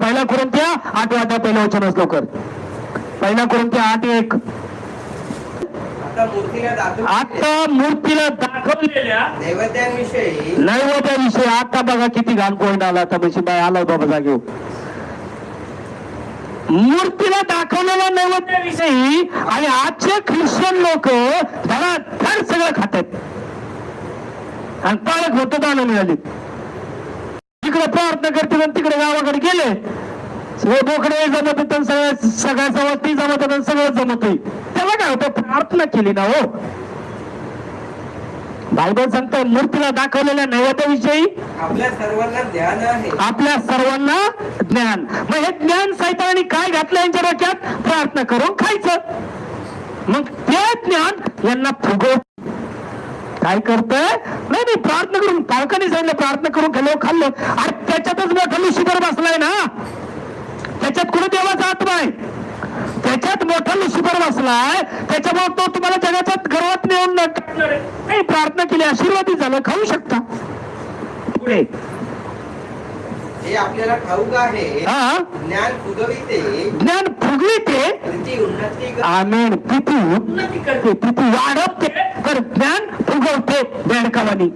पहिला कोरिंथ्या 8 पहिलं वचन लवकर. पहिला कोरिंथ्या 8:1. आता मूर्तीला दाखवलेल्या नैवेद्याविषयी आता बघा किती घाण पॉइंट आला. आता पैसे बाय आला बाबा जागे. मूर्तीला दाखवलेल्या नैवेद्याविषयी आणि आजचे ख्रिश्चन लोक धडाधड सगळं खातात आणि पालक होत दान मिळाली. तिकडे प्रार्थना करते तिकडे गावाकडे गेले सगळे बोकडे जमत होत सगळ्या सवती जमत होत सगळं जमत होईल. त्याला काय होतं प्रार्थना केली ना हो. बायबल सांगतं मूर्तीला दाखवलेल्या नैवेद्याविषयी आपल्या सर्वांना ज्ञान आहे. आपल्या सर्वांना ज्ञान. मग हे ज्ञान सैतानाने काय घातलं यांच्या डोक्यात? प्रार्थना करून खायचं. मग ते ज्ञान यांना फुगव काय करतंय? नाही प्रार्थना करून पालकांनी सांगितलं प्रार्थना करून खाल्लं. अरे त्याच्यातच मोठा लुसिफर बसलाय ना. त्याच्यात कुठे देवाचा आत्मा आहे? त्याच्यात मोठा लुसिफर बसलाय. त्याच्यामुळे तो तुम्हाला जगाच्या गर्वात नेऊन टाकणार आहे. नाही प्रार्थना केली आशीर्वादी झालं खाऊ शकता. पुढे हे आपल्याला ठाऊक आहे. ज्ञान फुगविते. ज्ञान फुगविते. आमेन. किती उन्नती करते किती वाढवते तर ज्ञान फुगवते बेडकावानी.